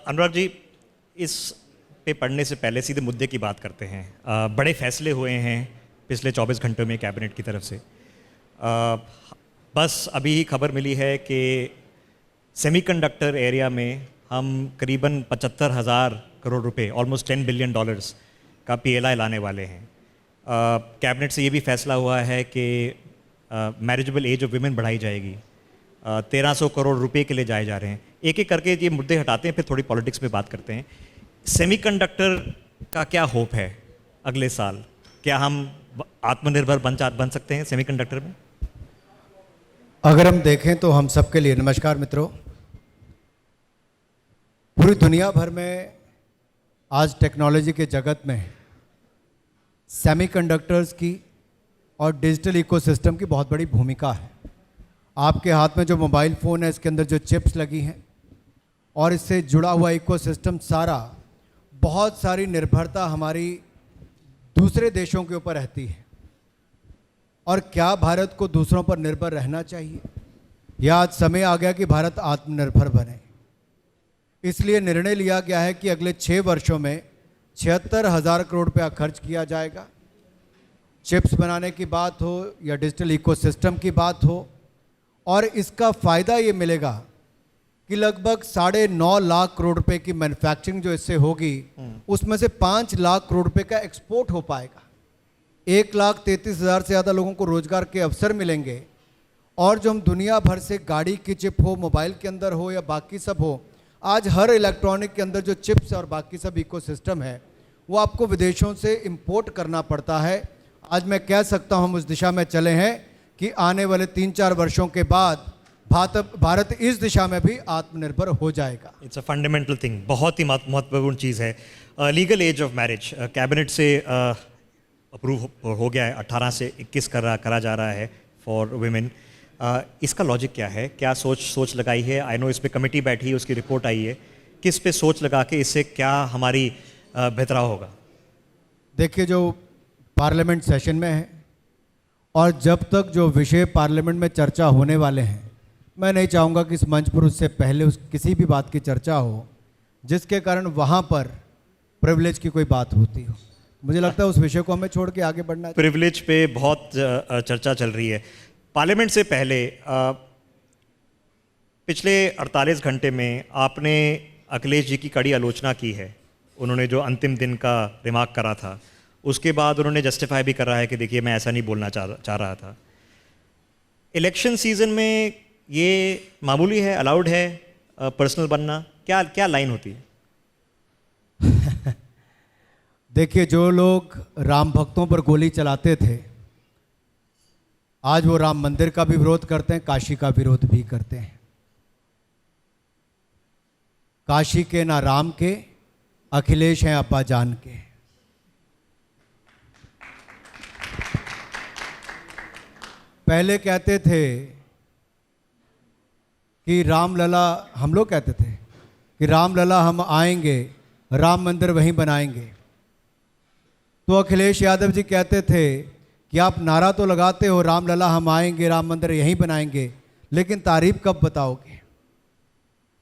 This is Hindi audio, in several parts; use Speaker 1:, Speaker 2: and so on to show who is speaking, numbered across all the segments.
Speaker 1: अनुराग जी, इस पे पढ़ने से पहले सीधे मुद्दे की बात करते हैं। बड़े फैसले हुए हैं पिछले 24 घंटों में कैबिनेट की तरफ से। बस अभी ही खबर मिली है कि सेमीकंडक्टर एरिया में हम करीबन 75,000 करोड़ रुपए, ऑलमोस्ट $10 बिलियन का PLI लाने वाले हैं। कैबिनेट से ये भी फैसला हुआ है कि मैरिजेबल एज ऑफ विमेन बढ़ाई जाएगी। 1300 करोड़ रुपए के लिए जाए जा रहे हैं। एक एक करके ये मुद्दे हटाते हैं, फिर थोड़ी पॉलिटिक्स पे बात करते हैं। सेमीकंडक्टर का क्या होप है अगले साल? क्या हम आत्मनिर्भर बन सकते हैं सेमीकंडक्टर में?
Speaker 2: अगर हम देखें तो हम सबके लिए, नमस्कार मित्रों, पूरी दुनिया भर में आज टेक्नोलॉजी के जगत में सेमीकंडक्टर्स की और डिजिटल इकोसिस्टम की बहुत बड़ी भूमिका है। आपके हाथ में जो मोबाइल फ़ोन है, इसके अंदर जो चिप्स लगी हैं और इससे जुड़ा हुआ इकोसिस्टम सारा, बहुत सारी निर्भरता हमारी दूसरे देशों के ऊपर रहती है। और क्या भारत को दूसरों पर निर्भर रहना चाहिए? या आज समय आ गया कि भारत आत्मनिर्भर बने। इसलिए निर्णय लिया गया है कि अगले 6 वर्षों में 76,000 करोड़ रुपया खर्च किया जाएगा। चिप्स बनाने की बात हो या डिजिटल इकोसिस्टम की बात हो, और इसका फ़ायदा ये मिलेगा कि लगभग 9.5 लाख करोड़ रुपए की मैन्युफैक्चरिंग जो इससे होगी, उसमें से 5 लाख करोड़ रुपए का एक्सपोर्ट हो पाएगा। 1,33,000 से ज़्यादा लोगों को रोजगार के अवसर मिलेंगे। और जो हम दुनिया भर से गाड़ी की चिप हो, मोबाइल के अंदर हो या बाकी सब हो, आज हर इलेक्ट्रॉनिक के अंदर जो चिप्स और बाकी सब इकोसिस्टम है, वो आपको विदेशों से इंपोर्ट करना पड़ता है। आज मैं कह सकता हूँ हम उस दिशा में चले हैं कि आने वाले 3-4 वर्षों के बाद भारत इस दिशा में भी आत्मनिर्भर हो जाएगा।
Speaker 1: इट्स अ फंडामेंटल थिंग, बहुत ही महत्वपूर्ण चीज़ है। Legal age of marriage cabinet से अप्रूव हो गया है, 18 से 21 करा जा रहा है फॉर वुमेन। इसका लॉजिक क्या है? क्या सोच लगाई है? आई नो इस पे कमेटी बैठी है, उसकी रिपोर्ट आई है। किस पे सोच लगा के इससे क्या हमारी बेहतराव होगा?
Speaker 2: देखिए, जो पार्लियामेंट सेशन में है और जब तक जो विषय पार्लियामेंट में चर्चा होने वाले हैं, मैं नहीं चाहूँगा कि इस मंच पर उससे पहले किसी भी बात की चर्चा हो जिसके कारण वहाँ पर प्रिविलेज की कोई बात होती हो। मुझे लगता है उस विषय को हमें छोड़ के आगे बढ़ना चाहिए।
Speaker 1: प्रिविलेज पे बहुत चर्चा चल रही है। पार्लियामेंट से पहले पिछले 48 घंटे में आपने अखिलेश जी की कड़ी आलोचना की है। उन्होंने जो अंतिम दिन का रिमार्क करा था, उसके बाद उन्होंने जस्टिफाई भी कर रहा है कि देखिए मैं ऐसा नहीं बोलना चाह रहा था। इलेक्शन सीजन में ये मामूली है, अलाउड है पर्सनल बनना? क्या लाइन होती है?
Speaker 2: देखिए, जो लोग राम भक्तों पर गोली चलाते थे, आज वो राम मंदिर का भी विरोध करते हैं, काशी का विरोध भी करते हैं। काशी के ना राम के, अखिलेश हैं अब्बा जान के। पहले कहते थे कि रामलला, हम लोग कहते थे कि रामलला हम आएंगे, राम मंदिर वहीं बनाएंगे। तो अखिलेश यादव जी कहते थे कि आप नारा तो लगाते हो रामलला हम आएंगे, राम मंदिर यहीं बनाएंगे, लेकिन तारीख कब बताओगे?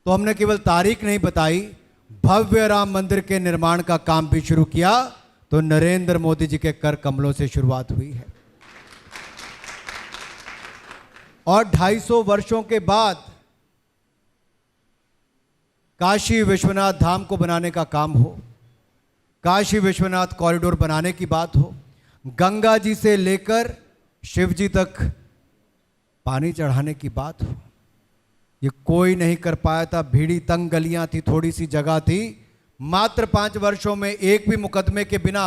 Speaker 2: तो हमने केवल तारीख नहीं बताई, भव्य राम मंदिर के निर्माण का काम भी शुरू किया। तो नरेंद्र मोदी जी के कर कमलों से शुरुआत हुई है और 250 वर्षों के बाद काशी विश्वनाथ धाम को बनाने का काम हो, काशी विश्वनाथ कॉरिडोर बनाने की बात हो, गंगा जी से लेकर शिव जी तक पानी चढ़ाने की बात हो, ये कोई नहीं कर पाया था। भीड़ी तंग गलियां थी, थोड़ी सी जगह थी। मात्र 5 वर्षों में एक भी मुकदमे के बिना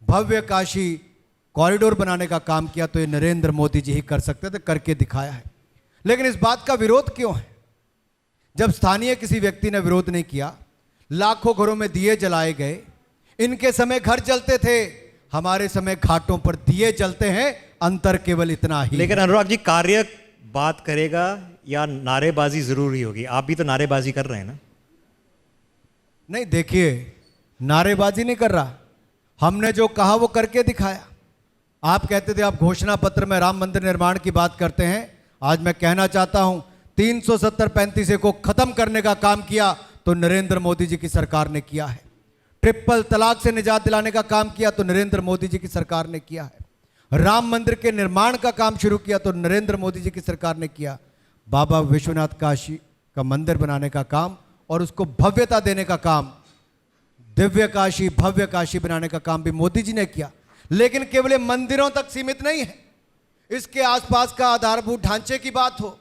Speaker 2: भव्य काशी कॉरिडोर बनाने का काम किया। तो ये नरेंद्र मोदी जी ही कर सकते थे, करके दिखाया है। लेकिन इस बात का विरोध क्यों है? जब स्थानीय किसी व्यक्ति ने विरोध नहीं किया, लाखों घरों में दिए जलाए गए। इनके समय घर जलते थे, हमारे समय घाटों पर दिए जलते हैं, अंतर केवल इतना ही।
Speaker 1: लेकिन अनुराग जी, कार्य बात करेगा या नारेबाजी जरूरी होगी? आप भी तो नारेबाजी कर रहे हैं ना?
Speaker 2: नहीं, देखिए, नारेबाजी नहीं कर रहा, हमने जो कहा वो करके दिखाया। आप कहते थे आप घोषणा पत्र में राम मंदिर निर्माण की बात करते हैं, आज मैं कहना चाहता हूं 370-35 को खत्म करने का काम किया, तो नरेंद्र मोदी जी की सरकार ने किया है। ट्रिपल तलाक से निजात दिलाने का काम किया तो नरेंद्र मोदी जी की सरकार ने किया है। राम मंदिर के निर्माण का काम शुरू किया तो नरेंद्र मोदी जी की सरकार ने किया। बाबा विश्वनाथ काशी का मंदिर बनाने का काम और उसको भव्यता देने का काम, दिव्य काशी भव्य काशी बनाने का काम भी मोदी जी ने किया। लेकिन केवल ये मंदिरों तक सीमित नहीं है, इसके आसपास का आधारभूत ढांचे की बात हो,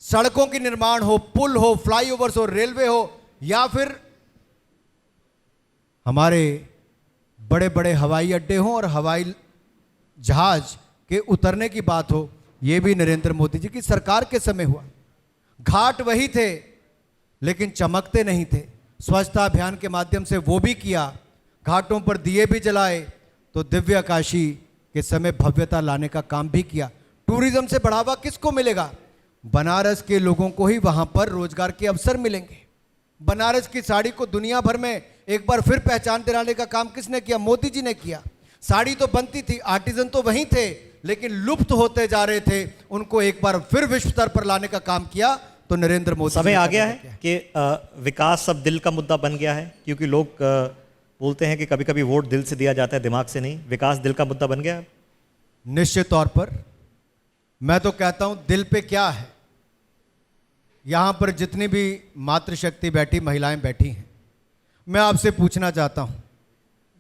Speaker 2: सड़कों की निर्माण हो, पुल हो, फ्लाईओवर्स हो, रेलवे हो, या फिर हमारे बड़े बड़े हवाई अड्डे हों और हवाई जहाज के उतरने की बात हो, यह भी नरेंद्र मोदी जी की सरकार के समय हुआ। घाट वही थे लेकिन चमकते नहीं थे, स्वच्छता अभियान के माध्यम से वो भी किया, घाटों पर दिए भी जलाए, तो दिव्य काशी के समय भव्यता लाने का काम भी किया। टूरिज्म से बढ़ावा किसको मिलेगा? बनारस के लोगों को ही वहां पर रोजगार के अवसर मिलेंगे। बनारस की साड़ी को दुनिया भर में एक बार फिर पहचान दिलाने का काम किसने किया? मोदी जी ने किया। साड़ी तो बनती थी, आर्टिजन तो वहीं थे, लेकिन लुप्त होते जा रहे थे, उनको एक बार फिर विश्व स्तर पर लाने का काम किया तो नरेंद्र मोदी।
Speaker 1: समय आ गया है कि विकास अब दिल का मुद्दा बन गया है, क्योंकि लोग बोलते हैं कि कभी कभी वोट दिल से दिया जाता है, दिमाग से नहीं। विकास दिल का मुद्दा बन गया है।
Speaker 2: निश्चित तौर पर मैं तो कहता हूं, दिल पे क्या है, यहां पर जितनी भी मातृशक्ति बैठी, महिलाएं बैठी हैं, मैं आपसे पूछना चाहता हूं,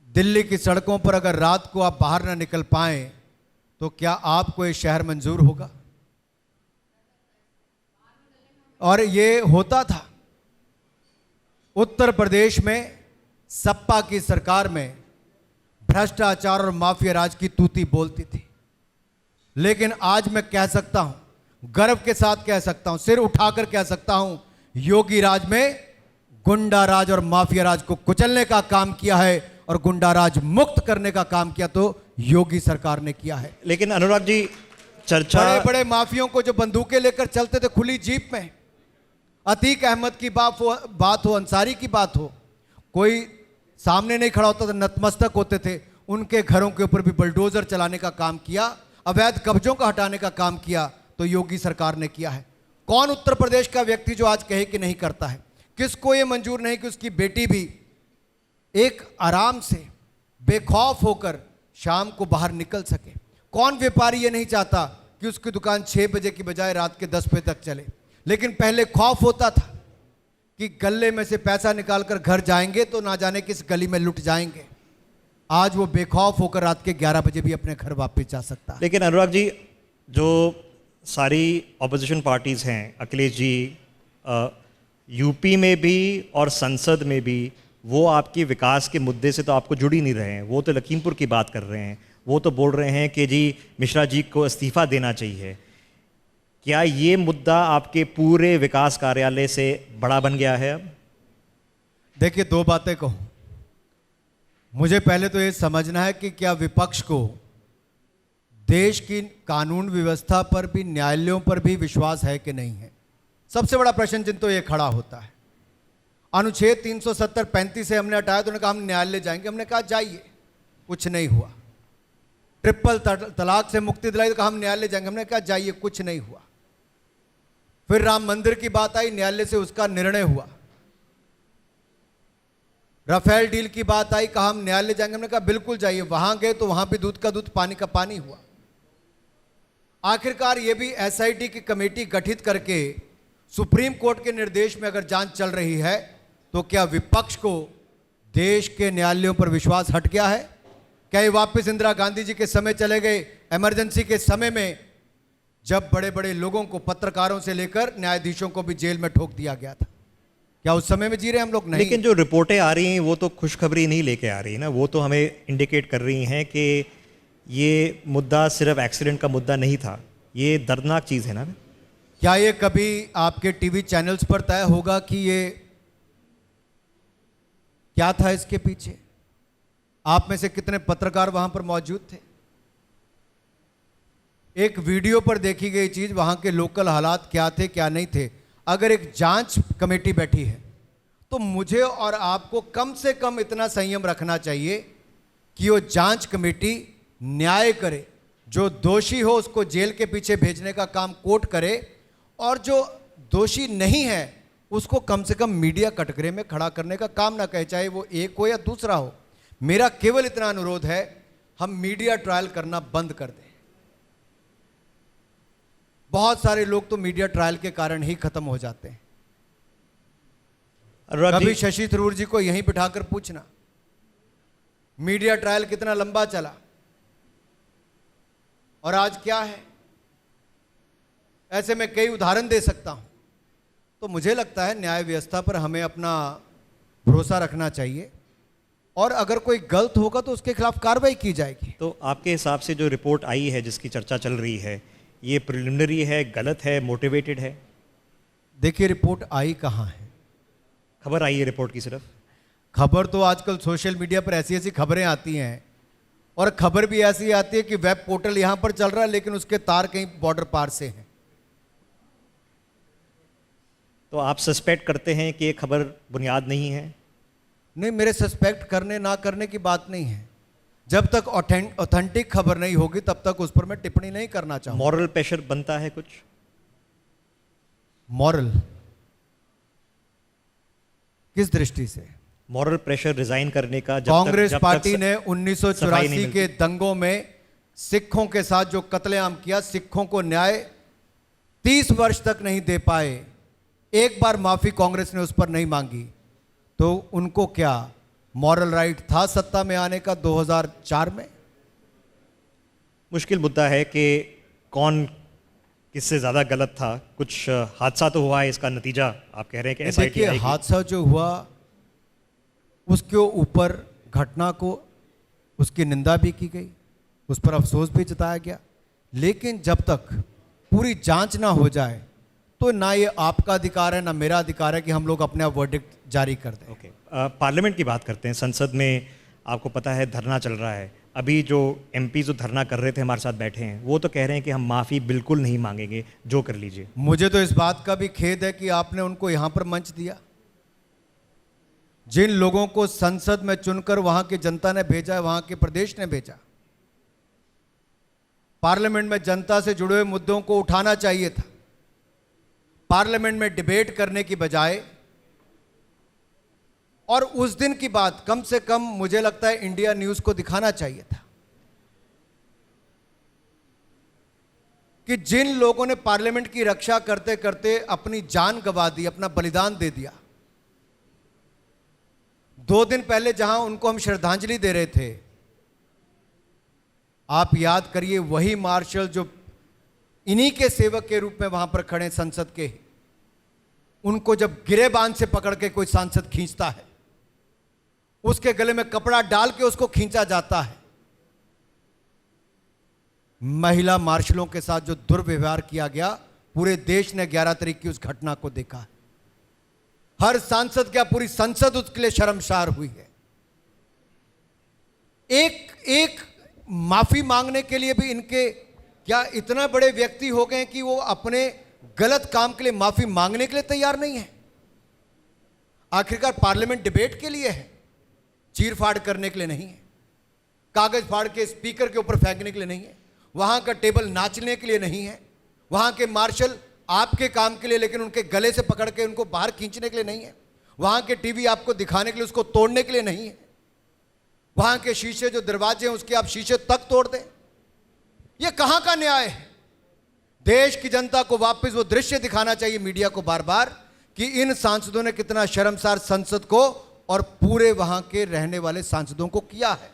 Speaker 2: दिल्ली की सड़कों पर अगर रात को आप बाहर ना निकल पाए तो क्या आपको ये शहर मंजूर होगा? और ये होता था उत्तर प्रदेश में सपा की सरकार में, भ्रष्टाचार और माफिया राज की तूती बोलती थी। लेकिन आज मैं कह सकता हूं, गर्व के साथ कह सकता हूं, सिर उठाकर कह सकता हूं, योगी राज में गुंडा राज और माफिया राज को कुचलने का काम किया है और गुंडा राज मुक्त करने का काम किया तो योगी सरकार ने किया है।
Speaker 1: लेकिन अनुराग जी, चर्चा
Speaker 2: बड़े बड़े माफियों को जो बंदूकें लेकर चलते थे खुली जीप में, अतीक अहमद की बात हो, अंसारी की बात हो, कोई सामने नहीं खड़ा होता था, नतमस्तक होते थे, उनके घरों के ऊपर भी बुलडोजर चलाने का काम किया, अवैध कब्जों का हटाने का काम किया तो योगी सरकार ने किया है। कौन उत्तर प्रदेश का व्यक्ति जो आज कहे कि नहीं करता है? किसको यह मंजूर नहीं कि उसकी बेटी भी एक आराम से बेखौफ होकर शाम को बाहर निकल सके? कौन व्यापारी ये नहीं चाहता कि उसकी दुकान 6 बजे की बजाय रात के 10 बजे तक चले? लेकिन पहले खौफ होता था कि गले में से पैसा निकालकर घर जाएंगे तो ना जाने किस गली में लुट जाएंगे। आज वो बेखौफ होकर रात के 11 बजे भी अपने घर वापस जा सकता है।
Speaker 1: लेकिन अनुराग जी, जो सारी ऑपोजिशन पार्टीज हैं, अखिलेश जी, यूपी में भी और संसद में भी, वो आपकी विकास के मुद्दे से तो आपको जुड़ ही नहीं रहे हैं। वो तो लखीमपुर की बात कर रहे हैं, वो तो बोल रहे हैं कि जी मिश्रा जी को इस्तीफा देना चाहिए। क्या ये मुद्दा आपके पूरे विकास कार्यालय से बड़ा बन गया है अब?
Speaker 2: देखिए, 2 बातें कहूं। मुझे पहले तो ये समझना है कि क्या विपक्ष को देश की कानून व्यवस्था पर भी, न्यायालयों पर भी विश्वास है कि नहीं है। सबसे बड़ा प्रश्न चिन्ह तो ये खड़ा होता है। अनुच्छेद 370-35 से हमने हटाया तो उन्होंने कहा हम न्यायालय जाएंगे, हमने कहा जाइए, कुछ नहीं हुआ। ट्रिपल तलाक से मुक्ति दिलाई तो कहा हम न्यायालय जाएंगे, हमने कहा जाइए, कुछ नहीं हुआ। फिर राम मंदिर की बात आई, न्यायालय से उसका निर्णय हुआ। राफेल डील की बात आई, कहा हम न्यायालय जाएंगे, हमने कहा बिल्कुल जाइए। वहां गए तो वहां भी दूध का दूध, पानी का पानी हुआ। आखिरकार ये भी एसआईटी की कमेटी गठित करके सुप्रीम कोर्ट के निर्देश में अगर जांच चल रही है तो क्या विपक्ष को देश के न्यायालयों पर विश्वास हट गया है? क्या ये वापस इंदिरा गांधी जी के समय चले गए, इमरजेंसी के समय में, जब बड़े बड़े लोगों को, पत्रकारों से लेकर न्यायाधीशों को भी जेल में ठोक दिया गया था? क्या उस समय में जी रहे हम लोग? नहीं।
Speaker 1: लेकिन जो रिपोर्टें आ रही हैं वो तो खुशखबरी नहीं लेके आ रही ना, वो तो हमें इंडिकेट कर रही हैं कि ये मुद्दा सिर्फ एक्सीडेंट का मुद्दा नहीं था, ये दर्दनाक चीज़ है ना।
Speaker 2: क्या ये कभी आपके टीवी चैनल्स पर तय होगा कि ये क्या था इसके पीछे? आप में से कितने पत्रकार वहां पर मौजूद थे? एक वीडियो पर देखी गई चीज, वहां के लोकल हालात क्या थे, क्या नहीं थे। अगर एक जांच कमेटी बैठी है तो मुझे और आपको कम से कम इतना संयम रखना चाहिए कि वो जांच कमेटी न्याय करे, जो दोषी हो उसको जेल के पीछे भेजने का काम कोर्ट करे, और जो दोषी नहीं है उसको कम से कम मीडिया कटघरे में खड़ा करने का काम ना कहे, चाहे वो एक हो या दूसरा हो। मेरा केवल इतना अनुरोध है, हम मीडिया ट्रायल करना बंद कर दें। बहुत सारे लोग तो मीडिया ट्रायल के कारण ही खत्म हो जाते हैं।
Speaker 1: अनुराग
Speaker 2: कभी
Speaker 1: जी,
Speaker 2: शशि थरूर जी को यहीं बिठाकर पूछना, मीडिया ट्रायल कितना लंबा चला और आज क्या है। ऐसे में कई उदाहरण दे सकता हूं। तो मुझे लगता है न्याय व्यवस्था पर हमें अपना भरोसा रखना चाहिए, और अगर कोई गलत होगा तो उसके खिलाफ कार्रवाई की जाएगी।
Speaker 1: तो आपके हिसाब से जो रिपोर्ट आई है जिसकी चर्चा चल रही है, ये प्रिलिमिनरी है, गलत है, मोटिवेटेड है?
Speaker 2: देखिए, रिपोर्ट आई कहाँ है?
Speaker 1: खबर आई है रिपोर्ट की सिर्फ।
Speaker 2: खबर तो आजकल सोशल मीडिया पर ऐसी ऐसी खबरें आती हैं, और खबर भी ऐसी आती है कि वेब पोर्टल यहां पर चल रहा है लेकिन उसके तार कहीं बॉर्डर पार से हैं।
Speaker 1: तो आप सस्पेक्ट करते हैं कि ये खबर बुनियाद नहीं है?
Speaker 2: नहीं, मेरे सस्पेक्ट करने ना करने की बात नहीं है। जब तक ऑथेंटिक खबर नहीं होगी तब तक उस पर मैं टिप्पणी नहीं करना चाहूंगा।
Speaker 1: मॉरल प्रेशर बनता है कुछ?
Speaker 2: मॉरल किस दृष्टि से?
Speaker 1: मॉरल प्रेशर रिजाइन करने का
Speaker 2: कांग्रेस पार्टी ने
Speaker 1: सफाई नहीं
Speaker 2: 1984 के
Speaker 1: मिलती।
Speaker 2: दंगों में सिखों के साथ जो कत्लेआम किया, सिखों को न्याय 30 वर्ष तक नहीं दे पाए। एक बार माफी कांग्रेस ने उस पर नहीं मांगी, तो उनको क्या मॉरल राइट था सत्ता में आने का 2004 में?
Speaker 1: मुश्किल मुद्दा है कि कौन किससे ज़्यादा गलत था। कुछ हादसा तो हुआ है, इसका नतीजा आप कह रहे हैं कि एसआईटी
Speaker 2: देखिए,
Speaker 1: आएगी।
Speaker 2: हादसा जो हुआ उसके ऊपर घटना को उसकी निंदा भी की गई, उस पर अफसोस भी जताया गया, लेकिन जब तक पूरी जांच ना हो जाए तो ना ये आपका अधिकार है ना मेरा अधिकार है कि हम लोग अपने वर्डिक्ट जारी कर दें।
Speaker 1: ओके, पार्लियामेंट की बात करते हैं। संसद में आपको पता है धरना चल रहा है। अभी जो एमपी जो धरना कर रहे थे हमारे साथ बैठे हैं, वो तो कह रहे हैं कि हम माफ़ी बिल्कुल नहीं मांगेंगे, जो कर लीजिए।
Speaker 2: मुझे तो इस बात का भी खेद है कि आपने उनको यहां पर मंच दिया। जिन लोगों को संसद में चुनकर वहां की जनता ने भेजा है, वहां के प्रदेश ने भेजा, पार्लियामेंट में जनता से जुड़े हुए मुद्दों को उठाना चाहिए था। पार्लियामेंट में डिबेट करने की बजाय, और उस दिन की बात कम से कम मुझे लगता है इंडिया न्यूज को दिखाना चाहिए था कि जिन लोगों ने पार्लियामेंट की रक्षा करते करते अपनी जान गंवा दी, अपना बलिदान दे दिया, 2 दिन पहले जहां उनको हम श्रद्धांजलि दे रहे थे, आप याद करिए वही मार्शल जो इन्हीं के सेवक के रूप में वहां पर खड़े संसद के, उनको जब गिरेबान से पकड़ के कोई सांसद खींचता है, उसके गले में कपड़ा डाल के उसको खींचा जाता है। महिला मार्शलों के साथ जो दुर्व्यवहार किया गया, पूरे देश ने 11 तारीख की उस घटना को देखा है। हर सांसद, क्या पूरी संसद उसके लिए शर्मसार हुई है। एक माफी मांगने के लिए भी इनके क्या इतना बड़े व्यक्ति हो गए कि वो अपने गलत काम के लिए माफी मांगने के लिए तैयार नहीं है। आखिरकार पार्लियामेंट डिबेट के लिए है, चीर फाड़ करने के लिए नहीं है। कागज फाड़ के स्पीकर के ऊपर फेंकने के लिए नहीं है। वहां का टेबल नाचने के लिए नहीं है। वहां के मार्शल आपके काम के लिए, लेकिन उनके गले से पकड़ के उनको बाहर खींचने के लिए नहीं है। वहां के टीवी आपको दिखाने के लिए, उसको तोड़ने के लिए नहीं है। वहां के शीशे जो दरवाजे हैं उसके आप शीशे तक तोड़ दें। यह कहां का न्याय है? देश की जनता को वापस वो दृश्य दिखाना चाहिए मीडिया को बार बार कि इन सांसदों ने कितना शर्मसार संसद को और पूरे वहां के रहने वाले सांसदों को किया है।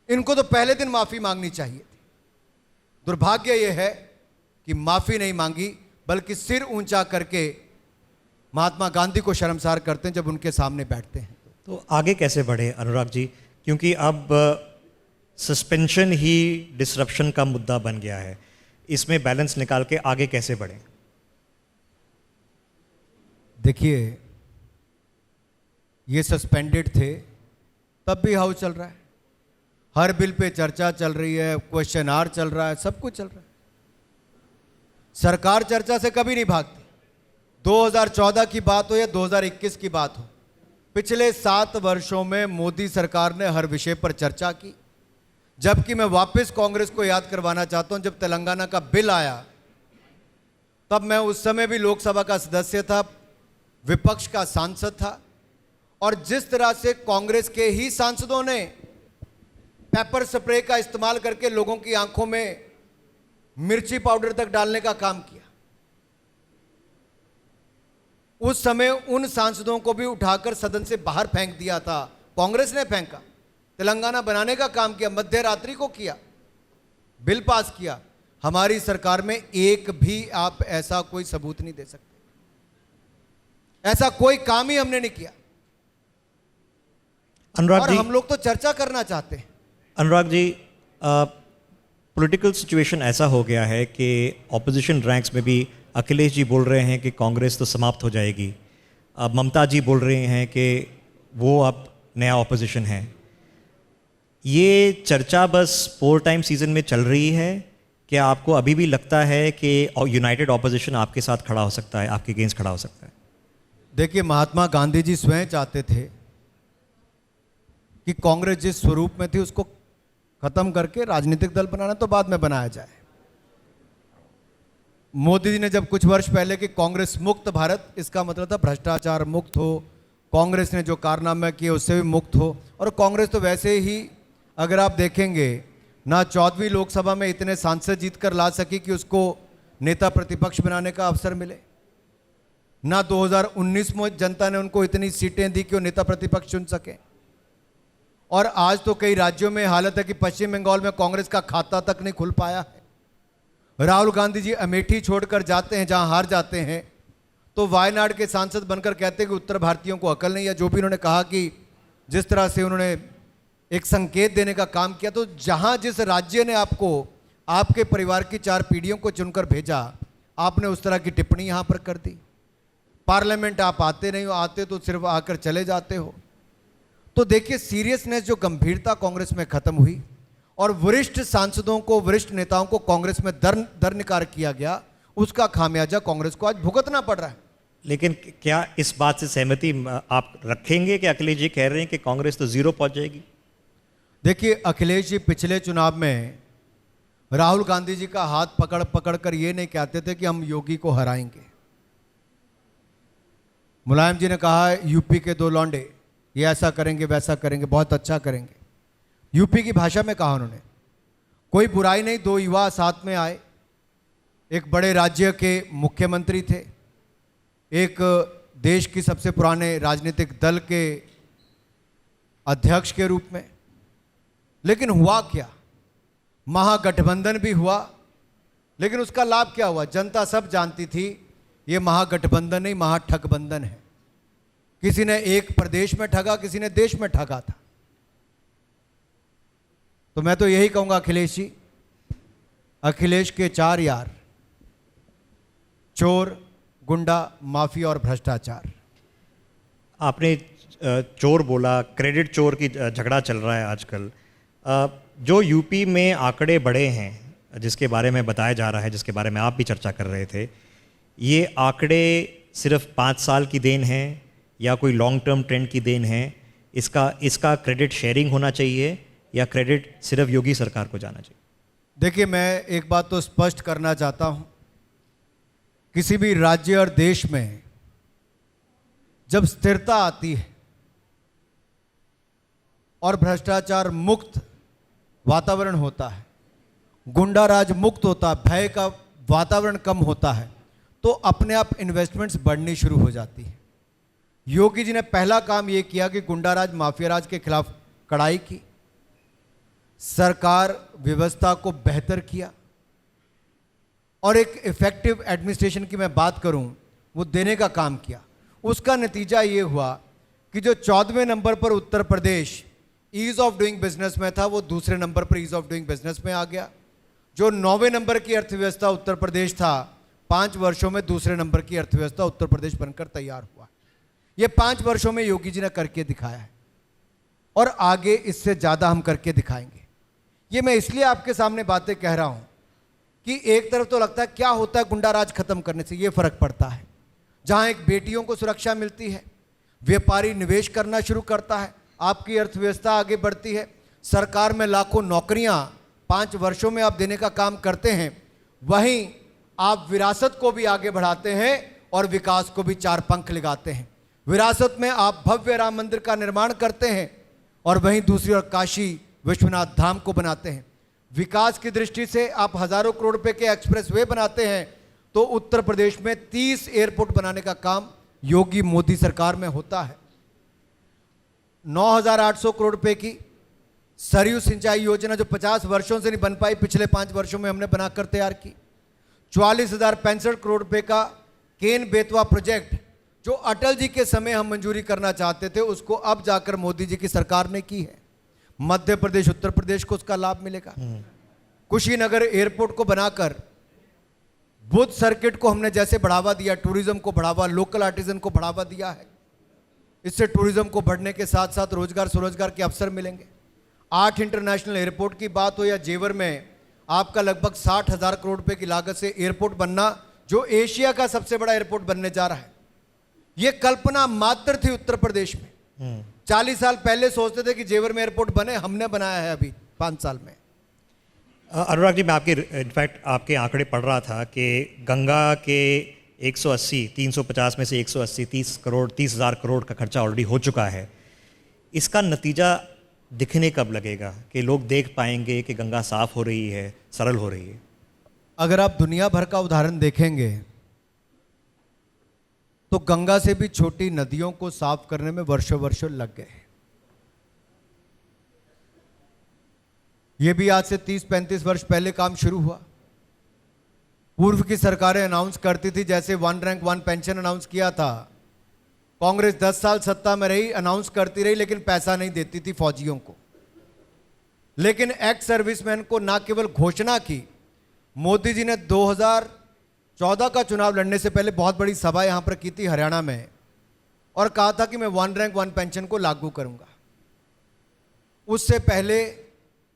Speaker 2: इनको तो पहले दिन माफी मांगनी चाहिए थी। दुर्भाग्य यह है कि माफी नहीं मांगी, बल्कि सिर ऊंचा करके महात्मा गांधी को शर्मसार करते हैं जब उनके सामने बैठते हैं।
Speaker 1: तो आगे कैसे बढ़े अनुराग जी, क्योंकि अब सस्पेंशन ही डिसरप्शन का मुद्दा बन गया है। इसमें बैलेंस निकाल के आगे कैसे बढ़े?
Speaker 2: देखिए, ये सस्पेंडेड थे तब भी हाउस चल रहा है, हर बिल पे चर्चा चल रही है, क्वेश्चन आवर चल रहा है, सब कुछ चल रहा है। सरकार चर्चा से कभी नहीं भागती। 2014 की बात हो या 2021 की बात हो, पिछले 7 वर्षों में मोदी सरकार ने हर विषय पर चर्चा की। जबकि मैं वापस कांग्रेस को याद करवाना चाहता हूं, जब तेलंगाना का बिल आया तब मैं उस समय भी लोकसभा का सदस्य था, विपक्ष का सांसद था, और जिस तरह से कांग्रेस के ही सांसदों ने पेपर स्प्रे का इस्तेमाल करके लोगों की आंखों में मिर्ची पाउडर तक डालने का काम किया, उस समय उन सांसदों को भी उठाकर सदन से बाहर फेंक दिया था। कांग्रेस ने फेंका, तेलंगाना बनाने का काम किया, मध्य रात्रि को किया, बिल पास किया। हमारी सरकार में एक भी आप ऐसा कोई सबूत नहीं दे सकते, ऐसा कोई काम ही हमने नहीं किया।
Speaker 1: अनुराग
Speaker 2: और
Speaker 1: जी,
Speaker 2: हम लोग तो चर्चा करना चाहते हैं।
Speaker 1: अनुराग जी, पॉलिटिकल सिचुएशन ऐसा हो गया है कि ऑपोजिशन रैंक्स में भी अखिलेश जी बोल रहे हैं कि कांग्रेस तो समाप्त हो जाएगी, अब ममता जी बोल रहे हैं कि वो अब नया ऑपोजिशन है। ये चर्चा बस पोल टाइम सीजन में चल रही है, क्या आपको अभी भी लगता है कि यूनाइटेड ऑपोजिशन आपके साथ खड़ा हो सकता है, आपके अगेंस्ट खड़ा हो सकता है?
Speaker 2: देखिए, महात्मा गांधी जी स्वयं चाहते थे कि कांग्रेस जिस स्वरूप में थी उसको खत्म करके राजनीतिक दल बनाना तो बाद में बनाया जाए। मोदी जी ने जब कुछ वर्ष पहले कि कांग्रेस मुक्त भारत, इसका मतलब था भ्रष्टाचार मुक्त हो, कांग्रेस ने जो कारनामे किए उससे भी मुक्त हो। और कांग्रेस तो वैसे ही, अगर आप देखेंगे, ना 14वीं लोकसभा में इतने सांसद जीत कर ला सकी कि उसको नेता प्रतिपक्ष बनाने का अवसर मिले, ना 2019 में जनता ने उनको इतनी सीटें दी कि वो नेता प्रतिपक्ष चुन सके। और आज तो कई राज्यों में हालत है कि पश्चिम बंगाल में कांग्रेस का खाता तक नहीं खुल पाया है। राहुल गांधी जी अमेठी छोड़कर जाते हैं, जहां हार जाते हैं, तो वायनाड के सांसद बनकर कहते हैं कि उत्तर भारतीयों को अकल नहीं है। जो भी उन्होंने कहा कि जिस तरह से उन्होंने एक संकेत देने का काम किया, तो जहां जिस राज्य ने आपको आपके परिवार की 4 पीढ़ियों को चुनकर भेजा, आपने उस तरह की टिप्पणी यहां पर कर दी। पार्लियामेंट आप आते नहीं हो, आते तो सिर्फ आकर चले जाते हो। तो देखिए, सीरियसनेस, जो गंभीरता कांग्रेस में खत्म हुई, और वरिष्ठ सांसदों को, वरिष्ठ नेताओं को कांग्रेस में दरनिकार किया गया, उसका खामियाजा कांग्रेस को आज भुगतना पड़ रहा है।
Speaker 1: लेकिन क्या इस बात से सहमति आप रखेंगे कि अखिलेश जी कह रहे हैं कि कांग्रेस तो जीरो पहुंच जाएगी?
Speaker 2: देखिए, अखिलेश जी पिछले चुनाव में राहुल गांधी जी का हाथ पकड़ पकड़ कर ये नहीं कहते थे कि हम योगी को हराएंगे। मुलायम जी ने कहा यूपी के 2 लौंडे ये ऐसा करेंगे, वैसा करेंगे, बहुत अच्छा करेंगे। यूपी की भाषा में कहा उन्होंने। कोई बुराई नहीं, 2 युवा साथ में आए, एक बड़े राज्य के मुख्यमंत्री थे, एक देश की सबसे पुराने राजनीतिक दल के अध्यक्ष के रूप में। लेकिन हुआ क्या? महागठबंधन भी हुआ, लेकिन उसका लाभ क्या हुआ? जनता सब जानती थी ये महागठबंधन नहीं, महाठगबंधन है। किसी ने एक प्रदेश में ठगा, किसी ने देश में ठगा था। तो मैं तो यही कहूंगा अखिलेश जी, अखिलेश के 4 यार, चोर, गुंडा, माफिया और भ्रष्टाचार।
Speaker 1: आपने चोर बोला, क्रेडिट चोर की झगड़ा चल रहा है आजकल। जो यूपी में आंकड़े बढ़े हैं, जिसके बारे में बताया जा रहा है, जिसके बारे में आप भी चर्चा कर रहे थे, ये आंकड़े सिर्फ 5 साल की देन है या कोई लॉन्ग टर्म ट्रेंड की देन है? इसका क्रेडिट शेयरिंग होना चाहिए या क्रेडिट सिर्फ योगी सरकार को जाना चाहिए?
Speaker 2: देखिए, मैं एक बात तो स्पष्ट करना चाहता हूं, किसी भी राज्य और देश में जब स्थिरता आती है और भ्रष्टाचार मुक्त वातावरण होता है, गुंडा राज मुक्त होता है, भय का वातावरण कम होता है, तो अपने आप इन्वेस्टमेंट्स बढ़नी शुरू हो जाती है। योगी जी ने पहला काम यह किया कि गुंडा राज, माफिया राज के खिलाफ कड़ाई की, सरकार व्यवस्था को बेहतर किया, और एक इफेक्टिव एडमिनिस्ट्रेशन की मैं बात करूं, वो देने का काम किया। उसका नतीजा ये हुआ कि जो 14वें नंबर पर Uttar Pradesh ease of doing business में था, वो दूसरे नंबर पर ईज ऑफ डूइंग बिजनेस में आ गया। जो 9वें नंबर की अर्थव्यवस्था उत्तर प्रदेश था, 5 वर्षों में दूसरे नंबर की अर्थव्यवस्था उत्तर प्रदेश बनकर तैयार हुआ। ये 5 वर्षों में योगी जी ने करके दिखाया है, और आगे इससे ज़्यादा हम करके दिखाएंगे। ये मैं इसलिए आपके सामने बातें कह रहा हूं कि एक तरफ तो लगता है क्या होता है गुंडा राज खत्म करने से, ये फर्क पड़ता है। जहां एक बेटियों को सुरक्षा मिलती है, व्यापारी निवेश करना शुरू करता है, आपकी अर्थव्यवस्था आगे बढ़ती है, सरकार में लाखों नौकरियां 5 वर्षों में आप देने का काम करते हैं, वहीं आप विरासत को भी आगे बढ़ाते हैं और विकास को भी चार पंख लगाते हैं। विरासत में आप भव्य राम मंदिर का निर्माण करते हैं और वहीं दूसरी ओर काशी विश्वनाथ धाम को बनाते हैं। विकास की दृष्टि से आप हजारों करोड़ रुपए के एक्सप्रेसवे बनाते हैं, तो उत्तर प्रदेश में 30 एयरपोर्ट बनाने का काम योगी मोदी सरकार में होता है। 9,800 करोड़ रुपए की सरयू सिंचाई योजना जो 50 वर्षों से नहीं बन पाई, पिछले 5 वर्षों में हमने बनाकर तैयार की। 44,065 करोड़ रुपए का केन बेतवा प्रोजेक्ट जो अटल जी के समय हम मंजूरी करना चाहते थे, उसको अब जाकर मोदी जी की सरकार ने की है। मध्य प्रदेश, उत्तर प्रदेश को उसका लाभ मिलेगा। कुशीनगर एयरपोर्ट को बनाकर बुद्ध सर्किट को हमने जैसे बढ़ावा दिया, टूरिज्म को बढ़ावा, लोकल आर्टिजन को बढ़ावा दिया है। इससे टूरिज्म को बढ़ने के साथ साथ रोजगार स्वरोजगार के अवसर मिलेंगे। 8 इंटरनेशनल एयरपोर्ट की बात हो या जेवर में आपका लगभग 60,000 करोड़ रुपए की लागत से एयरपोर्ट बनना, जो एशिया का सबसे बड़ा एयरपोर्ट बनने जा रहा है, यह कल्पना मात्र थी उत्तर प्रदेश में। 40 साल पहले सोचते थे कि जेवर में एयरपोर्ट बने, हमने बनाया है अभी 5 साल में।
Speaker 1: अनुराग जी, मैं इनफैक्ट आपके आंकड़े पढ़ रहा था कि गंगा के 180, 350 में से 180, 30,000 करोड़ का खर्चा ऑलरेडी हो चुका है। इसका नतीजा दिखने कब लगेगा कि लोग देख पाएंगे कि गंगा साफ हो रही है, सरल हो रही है?
Speaker 2: अगर आप दुनिया भर का उदाहरण देखेंगे तो गंगा से भी छोटी नदियों को साफ करने में वर्षों वर्षों लग गए। यह भी आज से 30-35 वर्ष पहले काम शुरू हुआ। पूर्व की सरकारें अनाउंस करती थी, जैसे 1 रैंक 1 पेंशन अनाउंस किया था। कांग्रेस 10 साल सत्ता में रही, अनाउंस करती रही, लेकिन पैसा नहीं देती थी फौजियों को। लेकिन एक्स सर्विसमैन को ना केवल घोषणा की, मोदी जी ने 2014 का चुनाव लड़ने से पहले बहुत बड़ी सभा यहां पर की थी हरियाणा में, और कहा था कि मैं 1 रैंक 1 पेंशन को लागू करूंगा। उससे पहले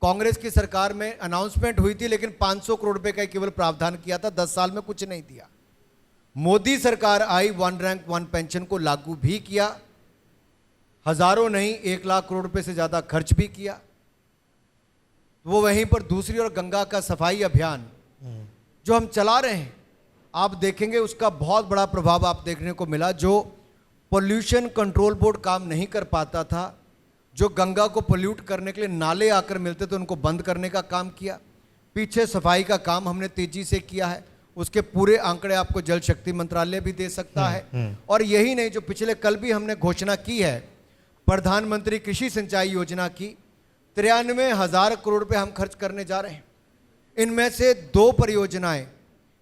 Speaker 2: कांग्रेस की सरकार में अनाउंसमेंट हुई थी, लेकिन 500 करोड़ रुपए का केवल प्रावधान किया था, 10 साल में कुछ नहीं दिया। मोदी सरकार आई, 1 रैंक 1 पेंशन को लागू भी किया, हजारों नहीं 1 लाख करोड़ रुपए से ज्यादा खर्च भी किया। वो वहीं पर दूसरी ओर गंगा का सफाई अभियान जो हम चला रहे हैं, आप देखेंगे उसका बहुत बड़ा प्रभाव आप देखने को मिला। जो पोल्यूशन कंट्रोल बोर्ड काम नहीं कर पाता था, जो गंगा को पोल्यूट करने के लिए नाले आकर मिलते थे, उनको बंद करने का काम किया। पीछे सफाई का काम हमने तेजी से किया है। उसके पूरे आंकड़े आपको जल शक्ति मंत्रालय भी दे सकता है। और यही नहीं, जो पिछले कल भी हमने घोषणा की है प्रधानमंत्री कृषि सिंचाई योजना की, 93,000 करोड़ रुपए हम खर्च करने जा रहे हैं। इनमें से 2 परियोजनाएं,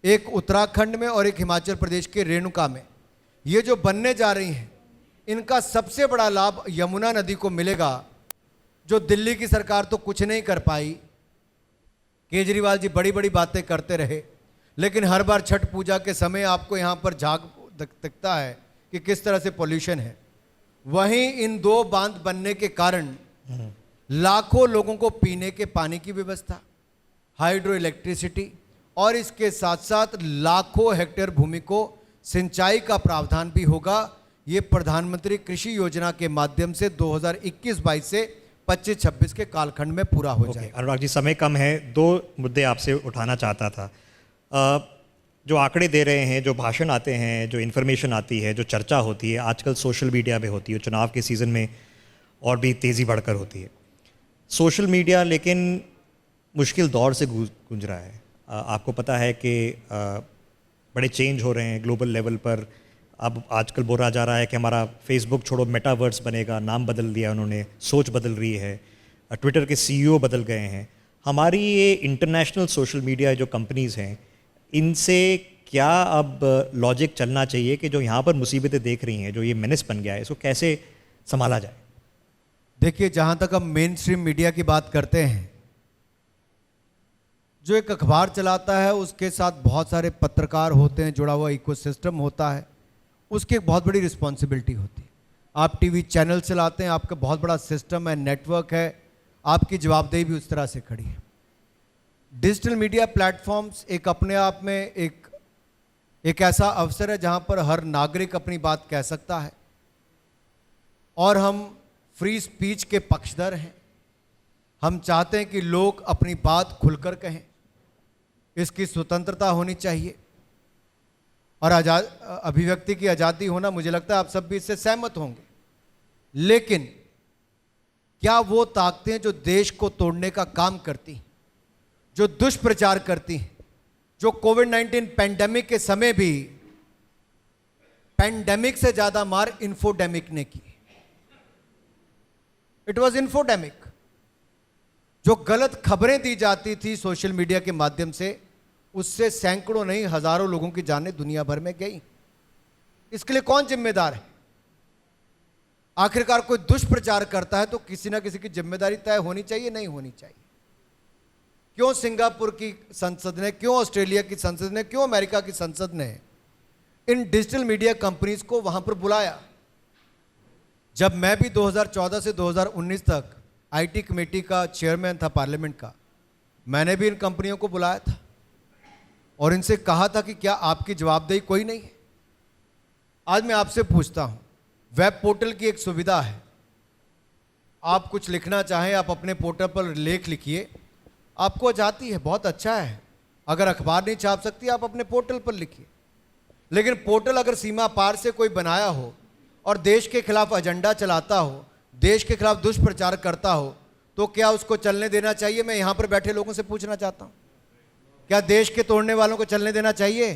Speaker 2: एक उत्तराखंड में और एक हिमाचल प्रदेश के रेणुका में, ये जो बनने जा रही हैं, इनका सबसे बड़ा लाभ यमुना नदी को मिलेगा, जो दिल्ली की सरकार तो कुछ नहीं कर पाई। केजरीवाल जी बड़ी बड़ी बातें करते रहे, लेकिन हर बार छठ पूजा के समय आपको यहाँ पर झाग दिखता है कि किस तरह से पोल्यूशन है। वहीं इन 2 बांध बनने के कारण लाखों लोगों को पीने के पानी की व्यवस्था, हाइड्रो इलेक्ट्रिसिटी, और इसके साथ साथ लाखों हेक्टेयर भूमि को सिंचाई का प्रावधान भी होगा। ये प्रधानमंत्री कृषि योजना के माध्यम से 2021-22 से 25-26 के कालखंड में पूरा हो जाएगा।
Speaker 1: अनुराग जी, समय कम है, 2 मुद्दे आपसे उठाना चाहता था। जो आंकड़े दे रहे हैं, जो भाषण आते हैं, जो इन्फॉर्मेशन आती है, जो चर्चा होती है, आजकल सोशल मीडिया पे होती है, चुनाव के सीज़न में और भी तेज़ी बढ़कर होती है सोशल मीडिया, लेकिन मुश्किल दौर से गूंज रहा है। आपको पता है कि बड़े चेंज हो रहे हैं ग्लोबल लेवल पर। अब आजकल बोला जा रहा है कि हमारा फेसबुक छोड़ो मेटावर्स बनेगा, नाम बदल दिया उन्होंने, सोच बदल रही है, ट्विटर के CEO बदल गए हैं। हमारी ये इंटरनेशनल सोशल मीडिया जो कंपनीज़ हैं, इनसे क्या अब लॉजिक चलना चाहिए कि जो यहाँ पर मुसीबतें देख रही हैं, जो ये मेनेस बन गया है, इसको कैसे संभाला जाए?
Speaker 2: देखिए, जहाँ तक हम मेन स्ट्रीम मीडिया की बात करते हैं, जो एक अखबार चलाता है उसके साथ बहुत सारे पत्रकार होते हैं, जुड़ा हुआ इकोसिस्टम होता है, उसकी एक बहुत बड़ी रिस्पॉन्सिबिलिटी होती है। आप टीवी चैनल चलाते हैं, आपका बहुत बड़ा सिस्टम है, नेटवर्क है, आपकी जवाबदेही भी उस तरह से खड़ी है। डिजिटल मीडिया प्लेटफॉर्म्स एक अपने आप में एक ऐसा अवसर है जहां पर हर नागरिक अपनी बात कह सकता है, और हम फ्री स्पीच के पक्षधर हैं। हम चाहते हैं कि लोग अपनी बात खुलकर कहें, इसकी स्वतंत्रता होनी चाहिए। और अभिव्यक्ति की आज़ादी होना, मुझे लगता है आप सब भी इससे सहमत होंगे। लेकिन क्या वो ताकतें जो देश को तोड़ने का काम करती हैं, जो दुष्प्रचार करती हैं, जो कोविड-19 पैंडेमिक के समय भी पैंडेमिक से ज्यादा मार इन्फोडेमिक ने की। It was infodemic. जो गलत खबरें दी जाती थी सोशल मीडिया के माध्यम से, उससे सैकड़ों नहीं हजारों लोगों की जानें दुनिया भर में गई। इसके लिए कौन जिम्मेदार है? आखिरकार कोई दुष्प्रचार करता है तो किसी ना किसी की जिम्मेदारी तय होनी चाहिए, नहीं होनी चाहिए? क्यों सिंगापुर की संसद ने, क्यों ऑस्ट्रेलिया की संसद ने, क्यों अमेरिका की संसद ने इन डिजिटल मीडिया कंपनीज को वहां पर बुलाया? जब मैं भी 2014 से 2019 तक आईटी कमेटी का चेयरमैन था पार्लियामेंट का, मैंने भी इन कंपनियों को बुलाया था और इनसे कहा था कि क्या आपकी जवाबदेही कोई नहीं है? आज मैं आपसे पूछता हूं, वेब पोर्टल की एक सुविधा है, आप कुछ लिखना चाहें आप अपने पोर्टल पर लेख लिखिए, आपको जाती है, बहुत अच्छा है। अगर अखबार नहीं छाप सकती आप अपने पोर्टल पर लिखिए। लेकिन पोर्टल अगर सीमा पार से कोई बनाया हो और देश के खिलाफ एजेंडा चलाता हो, देश के खिलाफ दुष्प्रचार करता हो, तो क्या उसको चलने देना चाहिए? मैं यहां पर बैठे लोगों से पूछना चाहता हूं, क्या देश के तोड़ने वालों को चलने देना चाहिए?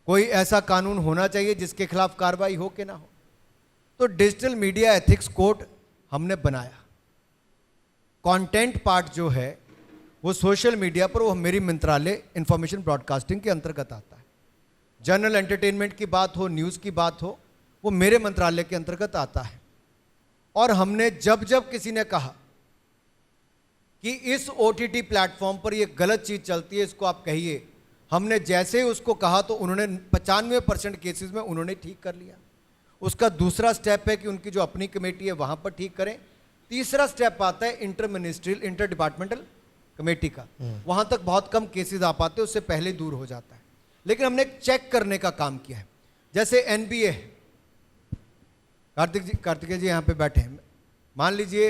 Speaker 2: कोई ऐसा कानून होना चाहिए जिसके खिलाफ कार्रवाई हो कि ना हो। तो डिजिटल मीडिया एथिक्स कोड हमने बनाया। कंटेंट पार्ट जो है वो सोशल मीडिया पर, वो मेरी मंत्रालय इंफॉर्मेशन ब्रॉडकास्टिंग के अंतर्गत आता है। जनरल एंटरटेनमेंट की बात हो, न्यूज़ की बात हो, वो मेरे मंत्रालय के अंतर्गत आता है। और हमने जब जब किसी ने कहा कि इस ओटीटी प्लेटफॉर्म पर ये गलत चीज़ चलती है, इसको आप कहिए, हमने जैसे ही उसको कहा तो उन्होंने 95% केसेस में उन्होंने ठीक कर लिया। उसका दूसरा स्टेप है कि उनकी जो अपनी कमेटी है वहाँ पर ठीक करें। तीसरा स्टेप आता है inter ministerial, inter departmental committee का, वहाँ तक बहुत कम केसेस आ पाते, उससे पहले दूर हो जाता है। लेकिन हमने एक चेक करने का काम किया है। जैसे एनबीए, कार्तिकेय जी यहाँ पे बैठे हैं, मान लीजिए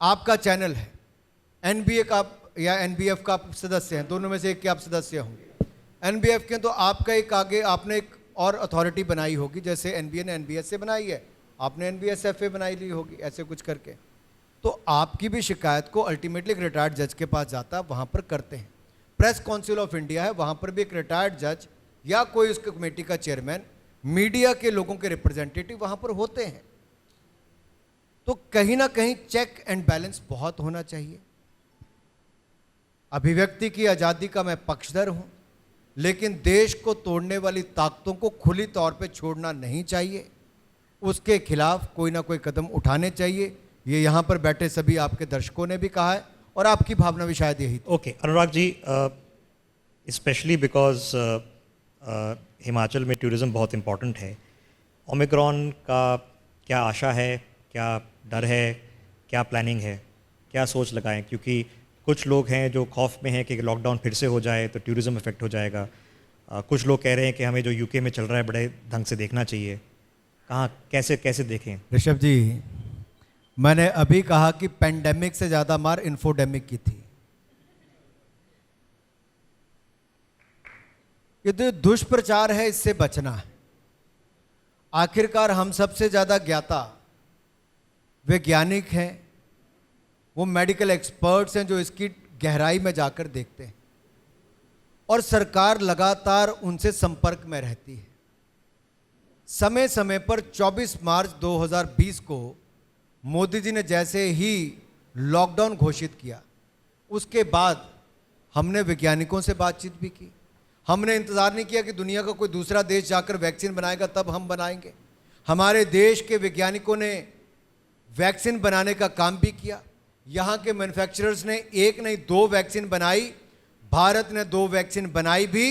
Speaker 2: आपका चैनल है, एनबीए का या एनबीएफ का आप सदस्य हैं, दोनों में से एक के आप सदस्य होंगे। एनबीएफ के तो आपका एक आगे आपने एक और अथॉरिटी बनाई होगी, जैसे एनबीए ने एनबीएसए बनाई है, आपने एनबीएसएफए बनाई ली होगी, ऐसे कुछ करके। तो आपकी भी शिकायत को अल्टीमेटली एक रिटायर्ड जज के पास जाता है, वहाँ पर करते हैं। प्रेस काउंसिल ऑफ इंडिया है, वहाँ पर भी एक रिटायर्ड जज या कोई उसके कमेटी का चेयरमैन, मीडिया के लोगों के रिप्रेजेंटेटिव वहाँ पर होते हैं। तो कहीं ना कहीं चेक एंड बैलेंस बहुत होना चाहिए। अभिव्यक्ति की आज़ादी का मैं पक्षधर हूँ, लेकिन देश को तोड़ने वाली ताकतों को खुली तौर पे छोड़ना नहीं चाहिए, उसके खिलाफ कोई ना कोई कदम उठाने चाहिए। ये यहाँ पर बैठे सभी आपके दर्शकों ने भी कहा है और आपकी भावना भी शायद यही थी।
Speaker 1: Okay Anurag ji, specially because Himachal में टूरिज़्म बहुत इम्पॉर्टेंट है, ओमिक्रॉन का क्या आशा है, क्या डर है, क्या प्लानिंग है, क्या सोच लगाएं? क्योंकि कुछ लोग हैं जो खौफ में हैं कि लॉकडाउन फिर से हो जाए तो टूरिज़्म इफेक्ट हो जाएगा। कुछ लोग कह रहे हैं कि हमें जो यूके में चल रहा है बड़े ढंग से देखना चाहिए। कहाँ कैसे कैसे देखें?
Speaker 2: ऋषभ जी, मैंने अभी कहा कि पेंडेमिक से ज़्यादा मार इन्फोडेमिक की थी। ये जो दुष्प्रचार है, इससे बचना है। आखिरकार हम सबसे ज़्यादा ज्ञाता वैज्ञानिक हैं, वो मेडिकल एक्सपर्ट्स हैं जो इसकी गहराई में जाकर देखते हैं, और सरकार लगातार उनसे संपर्क में रहती है। समय समय पर 24 मार्च 2020 को मोदी जी ने जैसे ही लॉकडाउन घोषित किया, उसके बाद हमने वैज्ञानिकों से बातचीत भी की। हमने इंतज़ार नहीं किया कि दुनिया का कोई दूसरा देश जाकर वैक्सीन बनाएगा तब हम बनाएंगे। हमारे देश के वैज्ञानिकों ने वैक्सीन बनाने का काम भी किया। यहाँ के मैन्युफैक्चरर्स ने एक नहीं 2 वैक्सीन बनाई, भारत ने 2 वैक्सीन बनाई भी,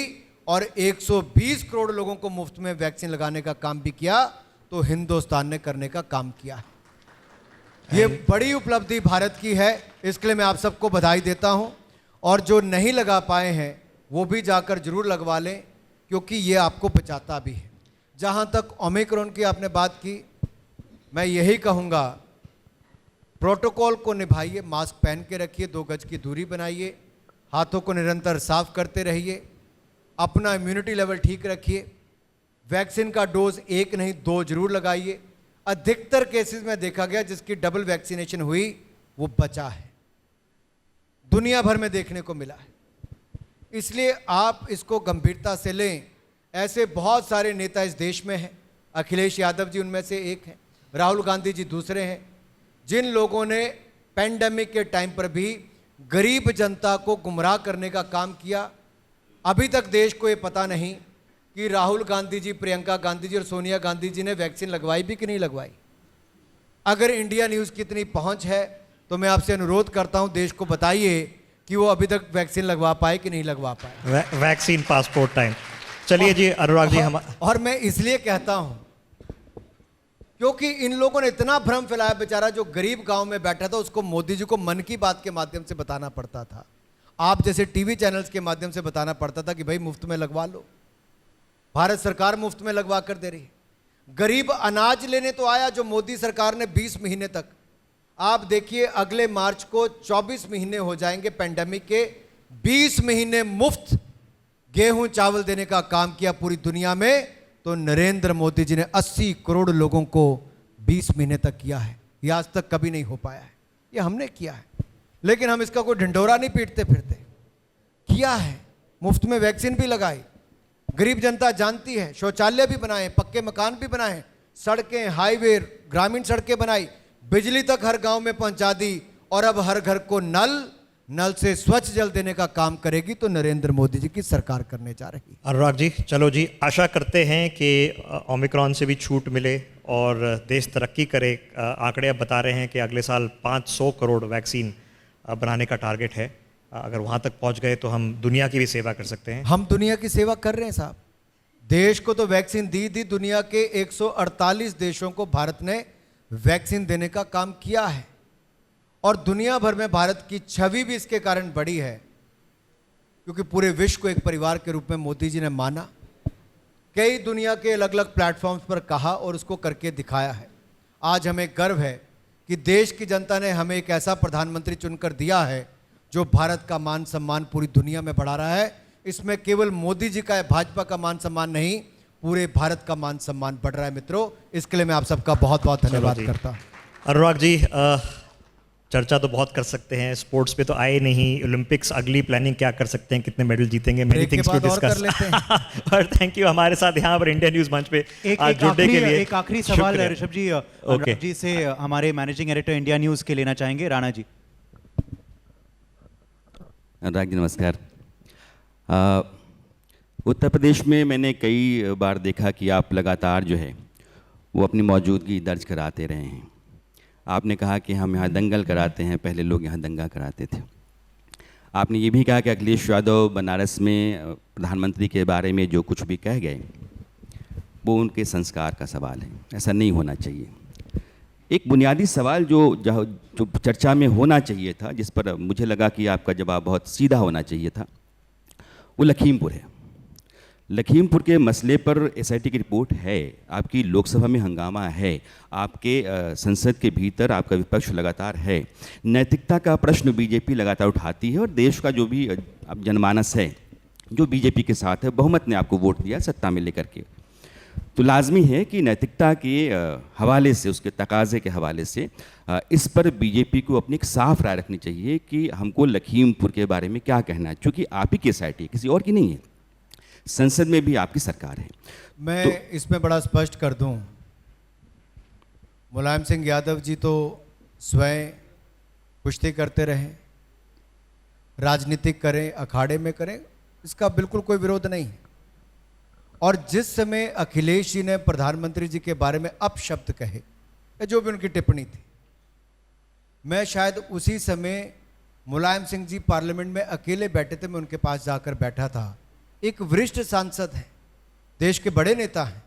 Speaker 2: और 120 करोड़ लोगों को मुफ्त में वैक्सीन लगाने का काम भी किया। तो हिंदुस्तान ने करने का काम किया है। ये बड़ी उपलब्धि भारत की है, इसके लिए मैं आप सबको बधाई देता हूं। और जो नहीं लगा पाए हैं वो भी जाकर जरूर लगवा लें, क्योंकि ये आपको बचाता भी है। जहां तक ओमिक्रॉन की आपने बात की, मैं यही कहूँगा, प्रोटोकॉल को निभाइए, मास्क पहन के रखिए, 2 गज की दूरी बनाइए, हाथों को निरंतर साफ करते रहिए, अपना इम्यूनिटी लेवल ठीक रखिए। वैक्सीन का डोज 1 नहीं 2 जरूर लगाइए। अधिकतर केसेस में देखा गया जिसकी डबल वैक्सीनेशन हुई वो बचा है, दुनिया भर में देखने को मिला है। इसलिए आप इसको गंभीरता से लें। ऐसे बहुत सारे नेता इस देश में हैं, अखिलेश यादव जी उनमें से एक हैं, राहुल गांधी जी दूसरे हैं, जिन लोगों ने पैंडेमिक के टाइम पर भी गरीब जनता को गुमराह करने का काम किया। अभी तक देश को ये पता नहीं कि राहुल गांधी जी, प्रियंका गांधी जी और सोनिया गांधी जी ने वैक्सीन लगवाई भी कि नहीं लगवाई। अगर इंडिया न्यूज़ की इतनी पहुंच है तो मैं आपसे अनुरोध करता हूं, देश को बताइए कि वो अभी तक वैक्सीन लगवा पाए कि नहीं लगवा पाए।
Speaker 1: Vaccine passport time. चलिए जी अनुराग जी, हम
Speaker 2: और मैं इसलिए कहता हूं क्योंकि इन लोगों ने इतना भ्रम फैलाया। बेचारा जो गरीब गांव में बैठा था उसको मोदी जी को मन की बात के माध्यम से बताना पड़ता था, आप जैसे टीवी चैनल्स के माध्यम से बताना पड़ता था कि भाई मुफ्त में लगवा लो। भारत सरकार मुफ्त में लगवा कर दे रही है। गरीब अनाज लेने तो आया जो मोदी सरकार ने 20 महीने तक, आप देखिए अगले मार्च को 24 महीने हो जाएंगे पैंडेमिक के, 20 महीने मुफ्त गेहूं चावल देने का काम किया पूरी दुनिया में। तो नरेंद्र मोदी जी ने 80 करोड़ लोगों को 20 महीने तक किया है। ये आज तक कभी नहीं हो पाया है, ये हमने किया है। लेकिन हम इसका कोई ढिंढोरा नहीं पीटते फिरते, किया है। मुफ्त में वैक्सीन भी लगाई, गरीब जनता जानती है, शौचालय भी बनाए, पक्के मकान भी बनाए, सड़कें, हाईवे, ग्रामीण सड़कें बनाई, बिजली तक हर गांव में पहुंचा दी, और अब हर घर को नल से स्वच्छ जल देने का काम करेगी तो नरेंद्र मोदी जी की सरकार करने जा रही है।
Speaker 1: अनुराग जी, चलो जी, आशा करते हैं कि ओमिक्रॉन से भी छूट मिले और देश तरक्की करे। आंकड़े अब बता रहे हैं कि अगले साल 500 करोड़ वैक्सीन बनाने का टारगेट है। अगर वहाँ तक पहुँच गए तो हम दुनिया की भी सेवा कर सकते हैं।
Speaker 2: हम दुनिया की सेवा कर रहे हैं साहब। देश को तो वैक्सीन दी, दुनिया के 148 देशों को भारत ने वैक्सीन देने का काम किया है, और दुनिया भर में भारत की छवि भी इसके कारण बढ़ी है, क्योंकि पूरे विश्व को एक परिवार के रूप में मोदी जी ने माना। कई दुनिया के अलग अलग प्लेटफॉर्म्स पर कहा और उसको करके दिखाया है। आज हमें गर्व है कि देश की जनता ने हमें एक ऐसा प्रधानमंत्री चुनकर दिया है जो भारत का मान सम्मान पूरी दुनिया में बढ़ा रहा है। इसमें केवल मोदी जी का, भाजपा का मान सम्मान नहीं, पूरे भारत का मान सम्मान बढ़ रहा है। मित्रों, इसके लिए मैं आप सबका बहुत बहुत धन्यवाद करता हूँ।
Speaker 1: अनुराग जी, चर्चा तो बहुत कर सकते हैं, स्पोर्ट्स पे तो आए नहीं। ओलंपिक्स, अगली प्लानिंग क्या कर सकते हैं, कितने मेडल जीतेंगे, मेनी थिंग्स टू डिस्कस। और थैंक यू हमारे साथ यहाँ पर इंडिया न्यूज़ मंच पे आज जुड़ने के लिए।
Speaker 3: एक आखिरी सवाल ऋषभ जी, अनुराग जी से हमारे मैनेजिंग एडिटर इंडिया न्यूज़ के लेना चाहेंगे, राणा जी।
Speaker 4: अनुराग जी नमस्कार। उत्तर प्रदेश में मैंने कई बार देखा कि आप लगातार जो है वो अपनी मौजूदगी दर्ज कराते रहे हैं। आपने कहा कि हम यहाँ दंगल कराते हैं, पहले लोग यहाँ दंगा कराते थे। आपने ये भी कहा कि अखिलेश यादव बनारस में प्रधानमंत्री के बारे में जो कुछ भी कह गए वो उनके संस्कार का सवाल है, ऐसा नहीं होना चाहिए। एक बुनियादी सवाल जो चर्चा में होना चाहिए था, जिस पर मुझे लगा कि आपका जवाब बहुत सीधा होना चाहिए था, वो लखीमपुर है। लखीमपुर के मसले पर एसआईटी की रिपोर्ट है, आपकी लोकसभा में हंगामा है, आपके संसद के भीतर आपका विपक्ष लगातार है, नैतिकता का प्रश्न बीजेपी लगातार उठाती है, और देश का जो भी अब जनमानस है जो बीजेपी के साथ है, बहुमत ने आपको वोट दिया सत्ता में लेकर के। तो लाजमी है कि नैतिकता के हवाले से, उसके तकाजे के हवाले से इस पर बीजेपी को अपनी एक साफ राय रखनी चाहिए कि हमको लखीमपुर के बारे में क्या कहना है, क्योंकि आप ही की एसआईटी है, किसी और की नहीं है। संसद में भी आपकी सरकार है।
Speaker 2: मैं इसमें बड़ा स्पष्ट कर दूं, मुलायम सिंह यादव जी तो स्वयं कुश्ती करते रहे, राजनीतिक करें, अखाड़े में करें, इसका बिल्कुल कोई विरोध नहीं है। और जिस समय अखिलेश जी ने प्रधानमंत्री जी के बारे में अपशब्द कहे, या जो भी उनकी टिप्पणी थी, मैं शायद उसी समय मुलायम सिंह जी पार्लियामेंट में अकेले बैठे थे, मैं उनके पास जाकर बैठा था। एक वरिष्ठ सांसद है, देश के बड़े नेता हैं,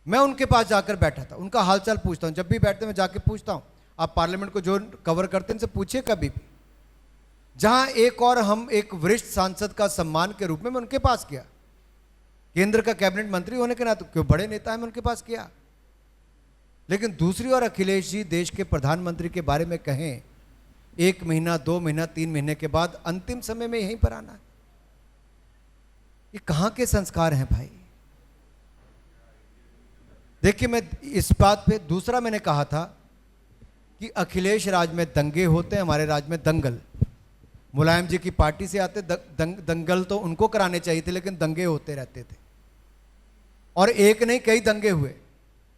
Speaker 2: मैं उनके पास जाकर बैठा था, उनका हालचाल पूछता हूं। जब भी बैठते मैं जाके पूछता हूं। आप पार्लियामेंट को जो कवर करते हैं इनसे पूछिए कभी भी। जहां एक और हम एक वरिष्ठ सांसद का सम्मान के रूप में मैं उनके पास किया, केंद्र का कैबिनेट मंत्री होने के नाते, क्यों बड़े नेता है, मैं उनके पास किया। लेकिन दूसरी ओर अखिलेश जी देश के प्रधानमंत्री के बारे में कहें 1 महीना, 2 महीना, 3 महीने के बाद, अंतिम समय में यहीं पर आना है, ये कहां के संस्कार हैं भाई? देखिए, मैं इस बात पे दूसरा मैंने कहा था कि अखिलेश राज में दंगे होते हैं, हमारे राज में दंगल। मुलायम जी की पार्टी से आते दंगल तो उनको कराने चाहिए थे, लेकिन दंगे होते रहते थे। और एक नहीं कई दंगे हुए,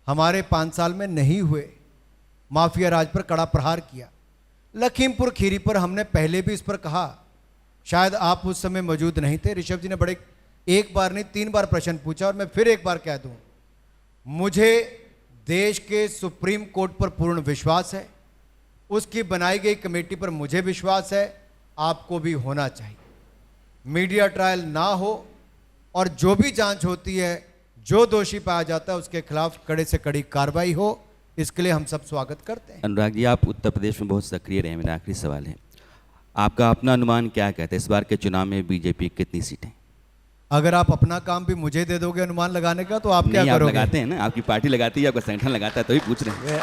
Speaker 2: हमारे 5 साल में नहीं हुए। माफिया राज पर कड़ा प्रहार किया। लखीमपुर खीरी पर हमने पहले भी इस पर कहा, शायद आप उस समय मौजूद नहीं थे। ऋषभ जी ने बड़े एक बार नहीं 3 बार प्रश्न पूछा, और मैं फिर एक बार कह दूं, मुझे देश के सुप्रीम कोर्ट पर पूर्ण विश्वास है, उसकी बनाई गई कमेटी पर मुझे विश्वास है, आपको भी होना चाहिए। मीडिया ट्रायल ना हो और जो भी जांच होती है, जो दोषी पाया जाता है उसके खिलाफ कड़े से कड़ी कार्रवाई हो, इसके लिए हम सब स्वागत करते हैं।
Speaker 4: अनुराग जी, आप उत्तर प्रदेश में बहुत सक्रिय रहे हैं। मेरा आखिरी सवाल है, आपका अपना अनुमान क्या कहता है, इस बार के चुनाव में बीजेपी कितनी सीटें?
Speaker 2: अगर आप अपना काम भी मुझे दे दोगे अनुमान लगाने का, तो आप क्या
Speaker 4: नहीं, आप
Speaker 2: करोगे?
Speaker 4: लगाते हैं ना, आपकी पार्टी लगाती है, आपका संगठन लगाता है, तो ही पूछ रहे हैं।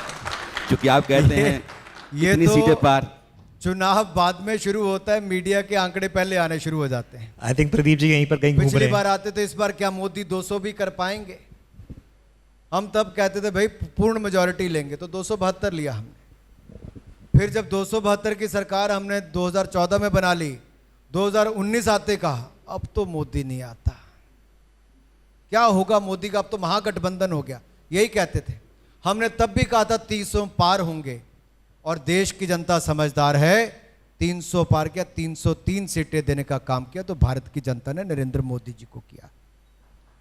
Speaker 4: क्योंकि आप कहते हैं
Speaker 2: ये
Speaker 4: कितनी
Speaker 2: तो
Speaker 4: सीटें पार।
Speaker 2: चुनाव बाद में शुरू होता है, मीडिया के आंकड़े पहले आने शुरू हो जाते हैं।
Speaker 1: आई थिंक प्रदीप जी यहीं पर कहीं घूम
Speaker 2: पिछली
Speaker 1: रहे
Speaker 2: बार
Speaker 1: हैं।
Speaker 2: आते थे, इस बार क्या मोदी 200 भी कर पाएंगे? हम तब कहते थे भाई पूर्ण मेजॉरिटी लेंगे, तो 272 लिया हमने। फिर जब 272 की सरकार हमने 2014 में बना ली, 2019 आते कहा अब तो मोदी नहीं आता, क्या होगा मोदी का, अब तो महागठबंधन हो गया, यही कहते थे। हमने तब भी कहा था 300 पार होंगे, और देश की जनता समझदार है, 300 पार किया, 303 सीटें देने का काम किया, तो भारत की जनता ने नरेंद्र मोदी जी को किया।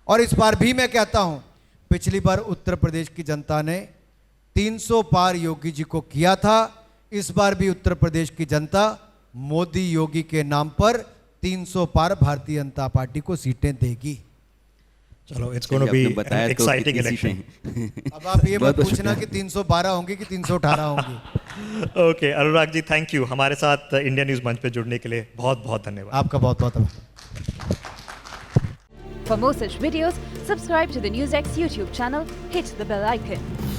Speaker 2: और इस बार भी मैं कहता हूं, पिछली बार उत्तर प्रदेश की जनता ने 300 पार योगी जी को किया था, इस बार भी उत्तर प्रदेश की जनता मोदी योगी के नाम पर 300 पार भारतीय जनता पार्टी को सीटें देगी।
Speaker 1: चलो, इट्स गोना बी
Speaker 4: बताया तो
Speaker 1: एक्साइटिंग
Speaker 4: कितनी
Speaker 1: इलेक्शन।
Speaker 4: सीटें?
Speaker 2: अब आप ये मत
Speaker 4: बहुत-
Speaker 2: पूछना कि 312 होंगी कि 318 होंगी।
Speaker 1: Okay Anurag ji, thank you हमारे साथ इंडिया न्यूज़ मंच पे जुड़ने के लिए बहुत बहुत धन्यवाद।
Speaker 2: आपका बहुत बहुत आभार।
Speaker 5: For more such videos, subscribe to the NewsX YouTube channel, hit the bell icon.